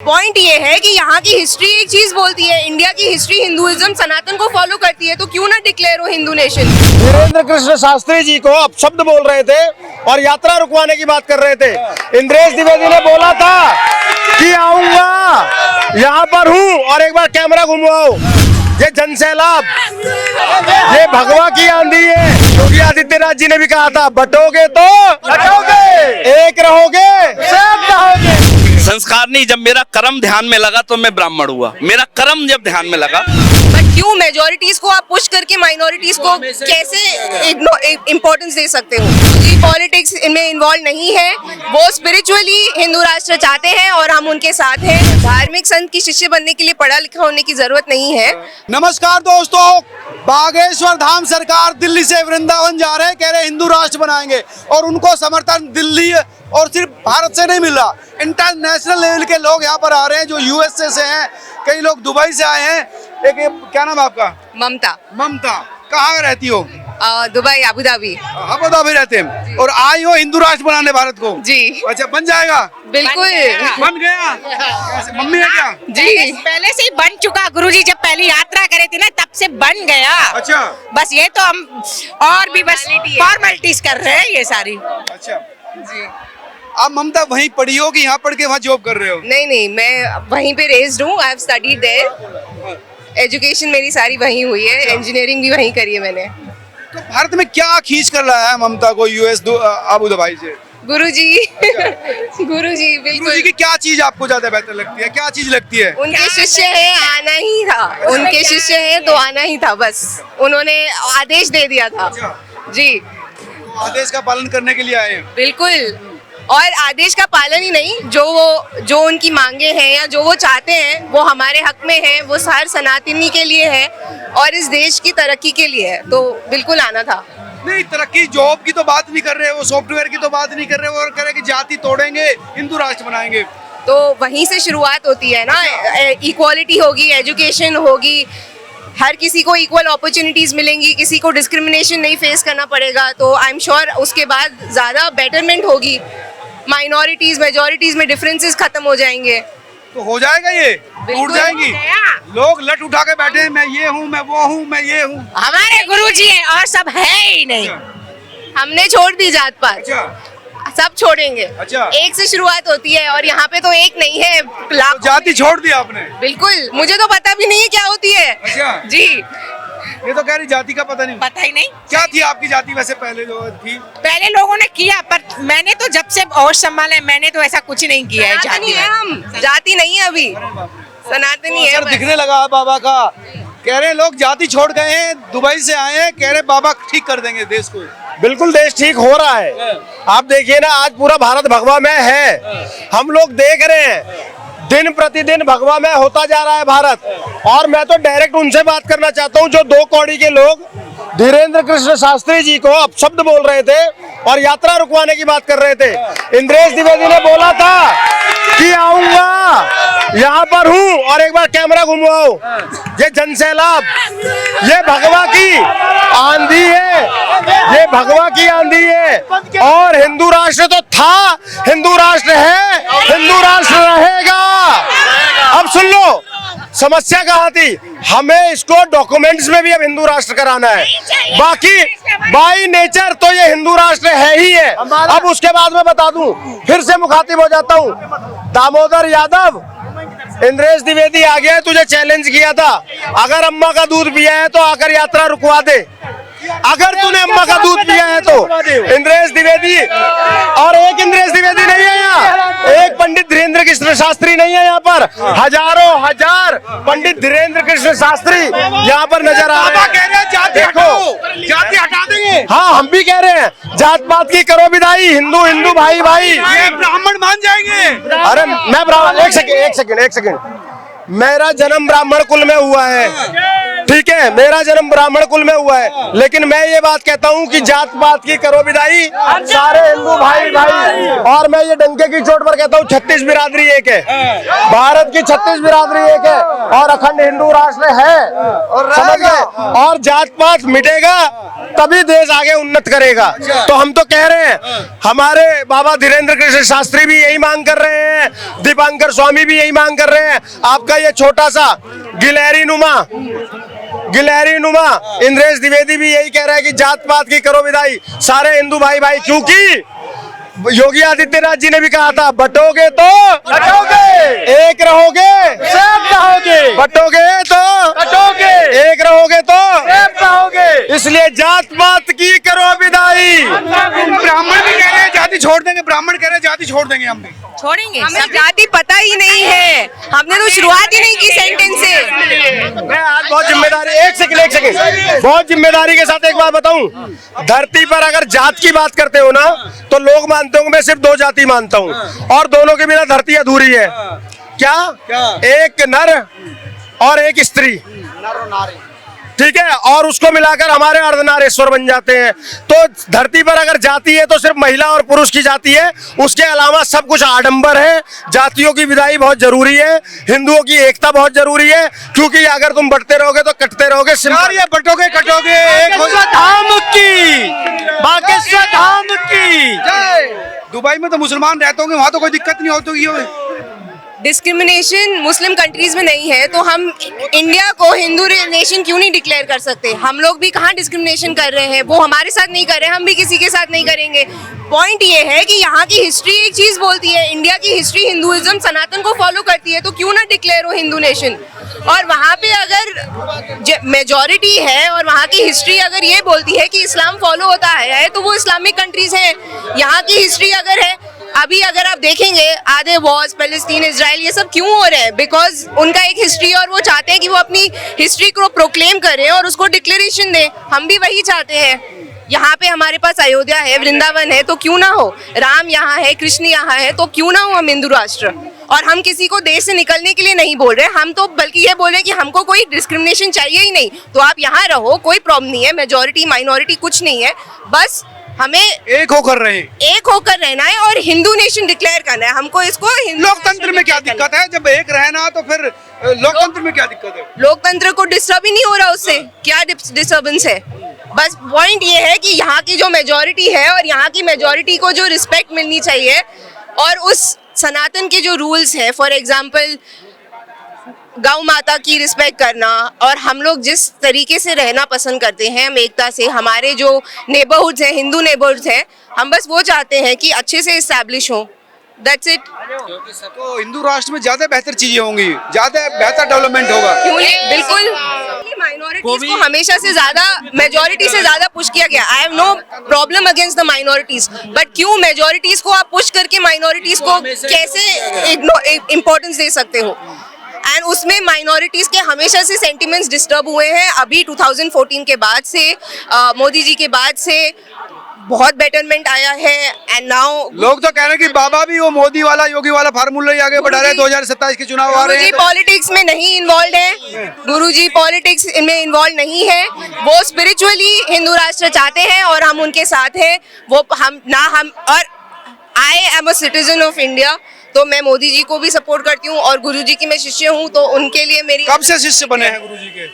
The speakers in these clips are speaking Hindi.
पॉइंट ये है कि यहाँ की हिस्ट्री एक चीज बोलती है, इंडिया की हिस्ट्री हिंदुइज्म सनातन को फॉलो करती है, तो क्यों ना डिक्लेयर हो हिंदू नेशन। धीरेन्द्र कृष्ण शास्त्री जी को अपशब्द बोल रहे थे और यात्रा रुकवाने की बात कर रहे थे। इंद्रेश द्विवेदी ने बोला था कि आऊंगा, यहाँ पर हूँ और एक बार कैमरा घुमवाओ। ये जनसैलाब, ये भगवा की आंधी है। योगी आदित्यनाथ जी ने भी कहा था, बटोगे तो बटोगे, एक रहोगे सब रहोगे। संस्कार नहीं, जब मेरा कर्म ध्यान में लगा तो मैं ब्राह्मण हुआ। मेरा कर्म जब ध्यान में लगा। बट क्यों मेजोरिटीज को आप पुश करके माइनॉरिटीज को कैसे इम्पोर्टेंस दे सकते हो? जी पॉलिटिक्स इनमें इन्वॉल्व नहीं है, वो स्पिरिचुअली हिंदू राष्ट्र चाहते हैं और हम उनके साथ हैं। धार्मिक संत की शिष्य बनने के लिए पढ़ा लिखा होने की जरूरत नहीं है। नमस्कार दोस्तों, बागेश्वर धाम सरकार दिल्ली से वृंदावन जा रहे हैं, कह रहे हिंदू राष्ट्र बनाएंगे और उनको समर्थन दिल्ली और सिर्फ भारत से नहीं मिल रहा, इंटरनेशनल लेवल के लोग यहाँ पर आ रहे हैं जो यूएसए से हैं, कई लोग दुबई से आए हैं। एक क्या नाम है आपका? ममता। ममता, कहाँ रहती हो? Dubai, Abu Dhabi. Abu Dhabi रहते हैं और आई हो हिंदू राष्ट्र बनाने भारत को। जी अच्छा, बन जाएगा? बिल्कुल बन गया। कैसे, मम्मी है क्या? जी पहले से ही बन चुका। गुरुजी जब पहली यात्रा करे थे ना, तब से बन गया। अच्छा, बस ये तो हम और भी बस फॉर्मेलिटीज कर रहे हैं ये सारी। अच्छा जी। आप ममता वहीं पढ़ी हो कि यहाँ पढ़ के वहाँ जॉब कर रहे हो? नहीं, मैं वहीं पे रेज्ड हूँ। I have studied there. Education मेरी सारी वहीं हुई है, इंजीनियरिंग भी वहीं करी है मैंने। तो भारत में क्या खींच कर रहा है ममता को यूएस अबू धाबी से? गुरुजी बिल्कुल। गुरुजी की क्या चीज आपको ज्यादा बेहतर लगती है? क्या चीज लगती है? उनके शिष्य हैं, आना ही था। उनके शिष्य हैं तो आना ही था, बस उन्होंने आदेश दे दिया था। जी आदेश का पालन करने के लिए आए हैं। बिल्कुल, और आदेश का पालन ही नहीं, जो उनकी मांगे हैं या जो वो चाहते हैं वो हमारे हक में है, वो हर सनातनी के लिए है और इस देश की तरक्की के लिए है, तो बिल्कुल आना था। नहीं, तरक्की जॉब की तो बात नहीं कर रहे, वो सॉफ्टवेयर की तो बात नहीं कर रहे, वो कह रहे कि जाति तोड़ेंगे, हिंदू राष्ट्र बनाएंगे। तो वहीं से शुरुआत होती है ना, इक्वालिटी होगी, एजुकेशन होगी, हर किसी को इक्वल अपॉर्चुनिटीज मिलेंगी, किसी को डिस्क्रिमिनेशन नहीं फेस करना पड़ेगा, तो आई एम श्योर उसके बाद ज्यादा बेटरमेंट होगी। माइनॉरिटीज मेजॉरिटीज में डिफरेंसेस खत्म हो जाएंगे। तो हो जाएगा, ये टूट जाएंगी। लोग लट उठा के बैठे हैं, मैं ये हूँ, मैं वो हूँ, मैं ये हूँ। हमारे गुरुजी हैं और सब है ही नहीं। हमने छोड़ दी जात पात, अच्छा, सब छोड़ेंगे। अच्छा। एक से शुरुआत होती है और यहाँ पे तो एक नहीं है, तो जाति छोड़ दी आपने? बिल्कुल, मुझे तो पता भी नहीं है क्या होती है। अच्छा जी, ये तो कह रही जाति का पता नहीं। पता ही नहीं क्या थी आपकी जाति वैसे पहले जो थी? पहले लोगों ने किया, पर मैंने तो जब से होश संभाला है, मैंने तो ऐसा कुछ नहीं किया है। सनातनी जाति है हम, जाति नहीं है अभी, सनातनी है असर बस। दिखने लगा है बाबा का। कह रहे लोग जाति छोड़ गए हैं, दुबई से आए हैं, कह रहे बाबा ठीक कर देंगे देश को। बिल्कुल देश ठीक हो रहा है। आप देखिए ना, आज पूरा भारत भगवा में है। हम लोग देख रहे हैं, दिन प्रतिदिन भगवा में होता जा रहा है भारत। और मैं तो डायरेक्ट उनसे बात करना चाहता हूं जो दो कौड़ी के लोग धीरेन्द्र कृष्ण शास्त्री जी को अपशब्द बोल रहे थे और यात्रा रुकवाने की बात कर रहे थे। इंद्रेश द्विवेदी ने बोला था कि आऊंगा, यहाँ पर हूँ और एक बार कैमरा घुमवाओ। ये जनसैलाब, ये भगवा की आंधी है, ये भगवा की आंधी है। और हिंदू राष्ट्र तो था, हिंदू राष्ट्र है, हिंदू राष्ट्र रहेगा। अब सुन लो, समस्या कहाँ थी? हमें इसको डॉक्यूमेंट्स में भी अब हिंदू राष्ट्र कराना है। बाकी बाई नेचर तो ये हिंदू राष्ट्र है ही है। अब उसके बाद मैं बता दूं, फिर से मुखातिब हो जाता हूं, दामोदर यादव, इंद्रेश द्विवेदी आ गया है, तुझे चैलेंज किया था, अगर अम्मा का दूध पिया है तो आकर यात्रा रुकवा दे। अगर तूने अम्मा का दूध पिया है तो इंद्रेश द्विवेदी, और एक इंद्रेश द्विवेदी नहीं है यहाँ, एक पंडित धीरेन्द्र कृष्ण शास्त्री नहीं है यहाँ पर, हजारों हजार पंडित धीरेन्द्र कृष्ण शास्त्री यहाँ पर नजर आ रहे हैं। देखो, जाति हटा देंगे। हाँ, हम भी कह रहे हैं, जात पात की करो विदाई, हिंदू हिंदू भाई भाई। ये ब्राह्मण मान जाएंगे। अरे मैं ब्राह्मण, एक सेकंड, मेरा जन्म ब्राह्मण कुल में हुआ है। ठीक है, मेरा जन्म ब्राह्मण कुल में हुआ है, लेकिन मैं ये बात कहता हूँ कि जात पात की करो विदाई, सारे हिंदू भाई भाई। और मैं ये डंके की चोट पर कहता हूँ 36 बिरादरी एक है, भारत की 36 बिरादरी एक है और अखंड हिंदू राष्ट्र है, समझ गए। और जात पात मिटेगा तभी देश आगे उन्नत करेगा। तो हम तो कह रहे हैं, हमारे बाबा धीरेन्द्र कृष्ण शास्त्री भी यही मांग कर रहे हैं, दीपांकर स्वामी भी यही मांग कर रहे हैं। आपका ये छोटा सा गिलहरी नुमा इंद्रेश द्विवेदी भी यही कह रहा है कि जात पात की करो विदाई, सारे हिंदू भाई भाई। क्योंकि योगी आदित्यनाथ जी ने भी कहा था, बटोगे तो कटोगे, एक रहोगे सब रहोगे, बटोगे तो कटोगे, एक रहोगे तो सब रहोगे। इसलिए जात पात की करो विदाई। ब्राह्मण भी कह रहे हैं जाति छोड़ देंगे, ब्राह्मण कह रहे हैं जाति छोड़ देंगे, हम भी छोड़ेंगे। हमें जाति पता ही नहीं है, हमने तो शुरुआत ही नहीं की सेंटेंस से। मैं आज बहुत जिम्मेदारी, एक सेकंड, बहुत जिम्मेदारी के साथ एक बात बताऊं, धरती पर अगर जात की बात करते हो ना, तो लोग मानते हो मैं सिर्फ 2 जाति मानता हूं, और दोनों के बिना धरती अधूरी है। क्या? एक नर और एक स्त्री, ठीक है, और उसको मिलाकर हमारे अर्धनारेश्वर बन जाते हैं। तो धरती पर अगर जाति है तो सिर्फ महिला और पुरुष की जाति है, उसके अलावा सब कुछ आडंबर है। जातियों की विदाई बहुत जरूरी है, हिंदुओं की एकता बहुत जरूरी है, क्योंकि अगर तुम बढ़ते रहोगे तो कटते रहोगे। ये बटोगे कटोगे एक हो धाम की, बागेश्वर धाम की जय। दुबई में तो मुसलमान रहते होंगे, वहाँ तो कोई दिक्कत नहीं होती। डिस्क्रिमिनेशन मुस्लिम कंट्रीज में नहीं है, तो हम इंडिया को हिंदू नेशन क्यों नहीं डिक्लेयर कर सकते? हम लोग भी कहाँ डिस्क्रिमिनेशन कर रहे हैं, वो हमारे साथ नहीं कर रहे, हम भी किसी के साथ नहीं करेंगे। पॉइंट ये है कि यहाँ की हिस्ट्री एक चीज बोलती है, इंडिया की हिस्ट्री हिंदुइज्म सनातन को फॉलो करती है, तो क्यों ना डिक्लेयर हो हिंदू नेशन। और वहाँ पे अगर मेजॉरिटी है और वहाँ की हिस्ट्री अगर ये बोलती है कि इस्लाम फॉलो होता है, तो वो इस्लामिक कंट्रीज हैं। यहाँ की हिस्ट्री अगर है, अभी अगर आप देखेंगे आधे वॉर्स पैलेस्टीन इजराइल ये सब क्यों हो रहे हैं, बिकॉज उनका एक हिस्ट्री और वो चाहते हैं कि वो अपनी हिस्ट्री को प्रोक्लेम करें और उसको डिक्लेरेशन दें। हम भी वही चाहते हैं। यहाँ पे हमारे पास अयोध्या है, वृंदावन है, तो क्यों ना हो, राम यहाँ है, कृष्ण यहाँ है, तो क्यों ना हो हम हिंदू राष्ट्र। और हम किसी को देश से निकलने के लिए नहीं बोल रहे, हम तो बल्कि ये बोल रहे हैं कि हमको कोई डिस्क्रिमिनेशन चाहिए ही नहीं, तो आप यहाँ रहो, कोई प्रॉब्लम नहीं है, मेजॉरिटी माइनॉरिटी कुछ नहीं है, बस हमें एक होकर रहना है और हिंदू नेशन डिक्लेयर करना है। हमको इसको लोकतंत्र में क्या दिक्कत है? जब एक रहना तो फिर लोकतंत्र में क्या दिक्कत है? लोकतंत्र को डिस्टर्ब ही नहीं हो रहा, उससे क्या डिस्टर्बेंस है? बस पॉइंट ये है कि यहाँ की जो मेजॉरिटी है और यहाँ की मेजॉरिटी को जो रिस्पेक्ट मिलनी चाहिए और उस सनातन के जो रूल्स हैं, फॉर एग्जाम्पल गौ माता की रिस्पेक्ट करना, और हम लोग जिस तरीके से रहना पसंद करते हैं, हम एकता से, हमारे जो नेबरहुड्स हैं, हिंदू नेबरहुड्स हैं, हम बस वो चाहते हैं कि अच्छे से इस्टेब्लिश हो। That's it. तो हिंदू राष्ट्र में ज्यादा बेहतर चीजें होंगी, ज्यादा बेहतर डेवलपमेंट होगा। क्यों नहीं, बिल्कुल। माइनॉरिटीज को हमेशा से ज्यादा मेजॉरिटी से ज्यादा पुश किया गया। I have no problem against the minorities, but क्यों मेजॉरिटीज को आप पुश करके माइनॉरिटीज को कैसे इम्पोर्टेंस दे सकते हो? एंड उसमें माइनॉरिटीज के हमेशा से सेंटिमेंट्स डिस्टर्ब हुए हैं। अभी 2014 के बाद से, मोदी जी के बाद से बहुत बेटरमेंट आया है। एंड नाउ लोग तो कह रहे हैं कि बाबा भी वो मोदी वाला योगी वाला फार्मूला ही आगे बढ़ा रहे हैं। 2027 के चुनाव आ रहे हैं। गुरुजी पॉलिटिक्स में नहीं इन्वॉल्व है, गुरुजी पॉलिटिक्स में इन्वॉल्व नहीं है। वो स्पिरिचुअली हिंदू राष्ट्र चाहते हैं और हम उनके साथ हैं। वो हम और I am a citizen of India, तो मैं मोदी जी को भी सपोर्ट करती हूँ और गुरुजी की मैं शिष्य हूँ, तो उनके लिए मेरी। कब से शिष्य बने हैं गुरुजी के?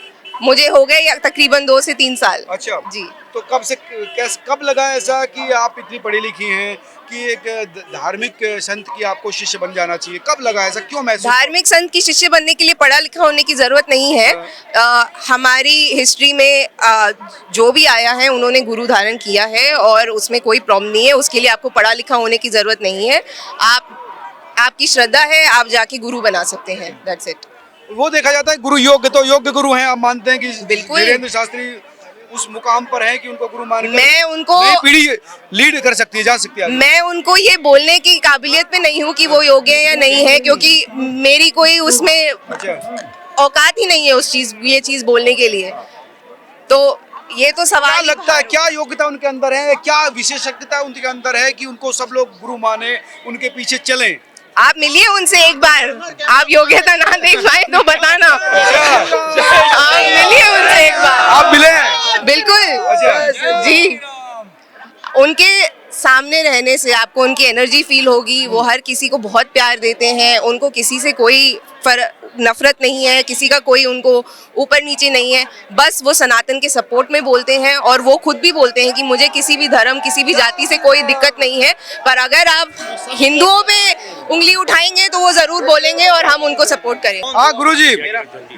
मुझे हो गए तकरीबन 2 से 3 साल। अच्छा जी। तो कब लगा ऐसा कि आप इतनी पढ़ी लिखी हैं कि एक धार्मिक संत की आपको शिष्य बन जाना चाहिए? कब लगा ऐसा, क्यों महसूस? धार्मिक संत की शिष्य बनने के लिए पढ़ा लिखा होने की जरूरत नहीं है। हमारी हिस्ट्री में जो भी आया है उन्होंने गुरु धारण किया है और उसमें कोई प्रॉब्लम नहीं है। उसके लिए आपको पढ़ा लिखा होने की जरूरत नहीं है। आपकी श्रद्धा है, आप जाके गुरु बना सकते हैं। That's it. वो देखा जाता है गुरु योग्य, तो योग्य गुरु हैं आप मानते हैं कि बिल्कुल धीरेन्द्र शास्त्री उस मुकाम पर है कि उनको गुरु मान मैं उनको नई पीढ़ी लीड कर सकती है, जा सकती है। मैं उनको ये बोलने की काबिलियत में नहीं हूँ कि वो योग्य है या नहीं है, क्योंकि मेरी कोई उसमें औकात ही नहीं है ये चीज बोलने के लिए। तो ये तो सवाल क्या लगता है, क्या योग्यता उनके अंदर है, क्या विशेषज्ञता उनके अंदर है कि उनको सब लोग गुरु माने, उनके पीछे चलें? आप मिलिए उनसे एक बार, आप योग्यता ना देख पाए तो बताना। आप मिलिए उनसे। उनके सामने रहने से आपको उनकी एनर्जी फील होगी। वो हर किसी को बहुत प्यार देते हैं, उनको किसी से कोई नफरत नहीं है, किसी का कोई उनको ऊपर नीचे नहीं है। बस वो सनातन के सपोर्ट में बोलते हैं और वो खुद भी बोलते हैं कि मुझे किसी भी धर्म, किसी भी जाति से कोई दिक्कत नहीं है, पर अगर आप हिंदुओं पे उंगली उठाएंगे तो वो जरूर बोलेंगे और हम उनको सपोर्ट करेंगे। हाँ गुरुजी,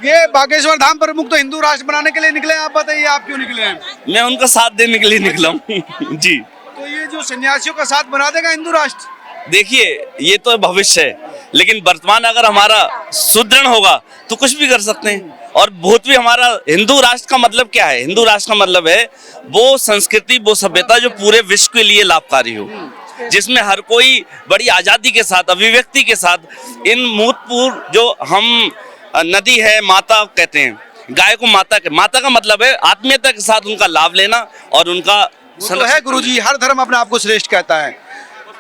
ये बागेश्वर धाम प्रमुख तो हिंदू राष्ट्र बनाने के लिए निकले हैं, आप बताइए आप क्यों निकले हैं? मैं उनका साथ देने के लिए निकला हूँ जी। तो ये जो सन्यासियों का साथ बना देगा हिंदू राष्ट्र? देखिए, ये तो भविष्य है, लेकिन वर्तमान अगर हमारा सुदृढ़ होगा तो कुछ भी कर सकते हैं। और बहुत भी हमारा हिंदू राष्ट्र का मतलब क्या है? हिंदू राष्ट्र का मतलब है वो संस्कृति, वो सभ्यता जो पूरे विश्व के लिए लाभकारी हो, जिसमें हर कोई बड़ी आजादी के साथ, अभिव्यक्ति के साथ इन मूर्तपूर्ण जो हम नदी है, माता कहते हैं, गाय को माता का मतलब है आत्मीयता के साथ उनका लाभ लेना और उनका तो है गुरुजी, हर धर्म अपने आप को श्रेष्ठ कहता है,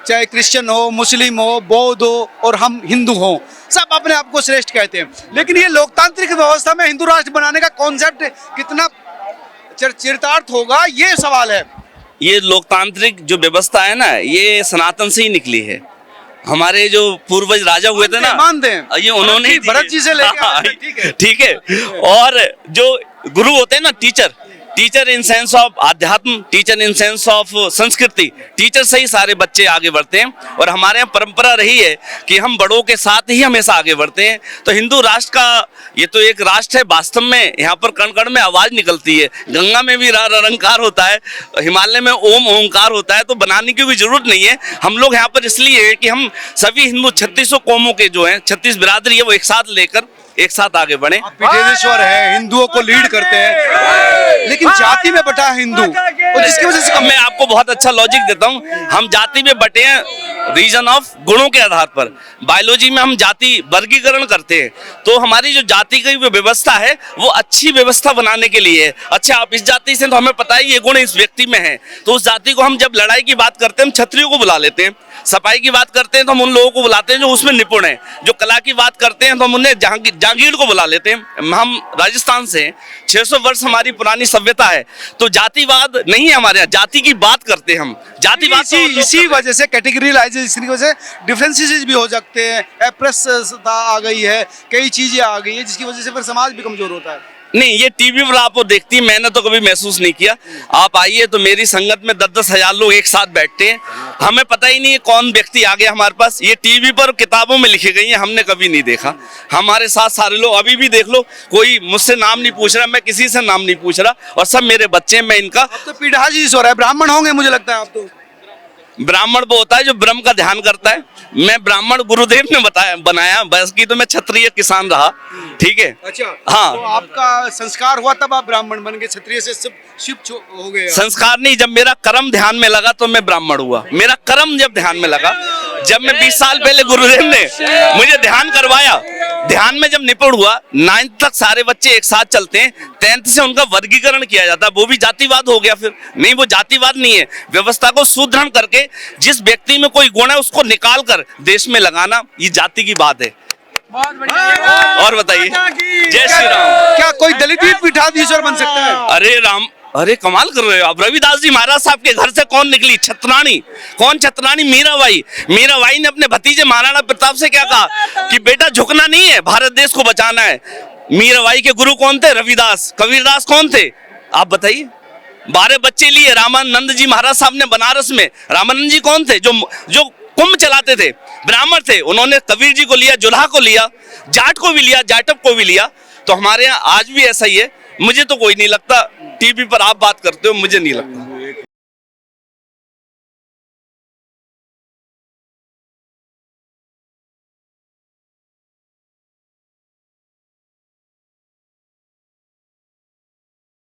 चाहे क्रिश्चियन हो, मुस्लिम हो, बौद्ध हो और हम हिंदू हो, सब अपने आप को श्रेष्ठ कहते हैं। लेकिन ये लोकतांत्रिक व्यवस्था में हिंदू राष्ट्र बनाने का कॉन्सेप्ट कितना चरितार्थ होगा, ये सवाल है। ये लोकतांत्रिक जो व्यवस्था है ना, ये सनातन से ही निकली है। हमारे जो पूर्वज राजा हुए थे ना, मानते हैं ये उन्होंने ही भरत जी से लेके ठीक है। और जो गुरु होते हैं ना, टीचर इन सेंस ऑफ आध्यात्म, टीचर इन सेंस ऑफ संस्कृति, टीचर से ही सारे बच्चे आगे बढ़ते हैं। और हमारे यहाँ परंपरा रही है कि हम बड़ों के साथ ही हमेशा आगे बढ़ते हैं। तो हिंदू राष्ट्र का ये तो एक राष्ट्र है, वास्तव में यहाँ पर कण कण में आवाज निकलती है। गंगा में भी रंकार होता है, हिमालय में ओम ओंकार होता है, तो बनाने की कोई जरूरत नहीं है। हम लोग यहाँ पर इसलिए है कि हम सभी हिंदू 3600 कौमों के जो हैं, 36 बिरादरी है, वो एक साथ लेकर एक साथ आगे बढ़े। पीठेश्वर है, हिंदुओं को लीड करते हैं, लेकिन जाति में बटा है हिंदू, और जिसकी वजह से मैं आपको बहुत अच्छा लॉजिक देता हूँ। हम जाति में बटे हैं रीजन ऑफ गुणों के आधार पर। बायोलॉजी में हम जाति वर्गीकरण करते हैं, तो हमारी जो जाति की व्यवस्था है वो अच्छी व्यवस्था बनाने के लिए है। अच्छा, आप इस जाति से, तो हमें पता है ये गुण इस व्यक्ति में है, तो उस जाति को हम जब लड़ाई की बात करते हैं हम क्षत्रियों को बुला लेते हैं, सफाई की बात करते हैं तो हम उन लोगों को बुलाते हैं जो उसमें निपुण है, जो कला की बात करते हैं तो हम उन्हें जागीर को बुला लेते हैं। हम राजस्थान से 600 वर्ष हमारी पुरानी सभ्यता है, तो जातिवाद नहीं है हमारे यहाँ, जाति की बात करते हैं हम। जातिवाद इसी वजह से कैटेगरीलाइजेशन की वजह से डिफरेंसेस भी हो सकते हैं, अप्रस्तुता आ गई है, कई चीजें आ गई है, जिसकी वजह से फिर समाज भी कमजोर होता है। नहीं, ये टीवी पर आप वो देखती है, मैंने तो कभी महसूस नहीं किया। आप आइए तो मेरी संगत में 10-10 हजार लोग एक साथ बैठते हैं, हमें पता ही नहीं है कौन व्यक्ति आ गया हमारे पास। ये टीवी पर किताबों में लिखी गई है, हमने कभी नहीं देखा। हमारे साथ सारे लोग, अभी भी देख लो, कोई मुझसे नाम नहीं पूछ रहा, मैं किसी से नाम नहीं पूछ रहा, और सब मेरे बच्चे, मैं इनका। तो पीढ़ा जी हो रहा है, ब्राह्मण होंगे मुझे लगता है आप तो। ब्राह्मण वो होता है जो ब्रह्म का ध्यान करता है। मैं ब्राह्मण गुरुदेव ने बनाया, बस की तो मैं क्षत्रिय किसान रहा, ठीक है। अच्छा, हाँ, तो आपका संस्कार हुआ तब आप ब्राह्मण बन गए, क्षत्रिय से शिफ्ट हो गए? संस्कार नहीं, जब मेरा कर्म ध्यान में लगा तो मैं ब्राह्मण हुआ। मेरा कर्म जब ध्यान में लगा, जब मैं 20 साल पहले गुरुदेव ने मुझे ध्यान करवाया, ध्यान में जब निपुण हुआ, 9th तक सारे बच्चे एक साथ चलते हैं, 10th से उनका वर्गीकरण किया जाता है, वो भी जातिवाद हो गया। फिर नहीं, वो जातिवाद नहीं है, व्यवस्था को सुदृढ़ करके जिस व्यक्ति में कोई गुण है उसको निकाल कर देश में लगाना, ये जाति की बात है। बहुत बढ़िया। और बताइए, जय श्री राम। क्या कोई दलित भी पीठाधीश्वर बन सकता है? अरे राम, अरे कमाल कर रहे हो आप। रविदास जी महाराज साहब के घर से कौन निकली? छतरानी। कौन छतरानी? मीराबाई। मीराबाई ने अपने भतीजे महाराणा प्रताप से क्या कहा कि बेटा झुकना नहीं है, भारत देश को बचाना है। मीराबाई के गुरु कौन थे? रविदास। कबीरदास कौन थे? आप बताइए। 12 बच्चे लिए रामानंद जी महाराज साहब ने बनारस में। रामानंद जी कौन थे? जो कुंभ चलाते थे, ब्राह्मण थे। उन्होंने कबीर जी को लिया, जुल्हा को लिया, जाट को भी लिया, जाटव को भी लिया। तो हमारे यहाँ आज भी ऐसा ही है। मुझे तो कोई नहीं लगता, टीवी पर आप बात करते हो, मुझे नहीं लगता।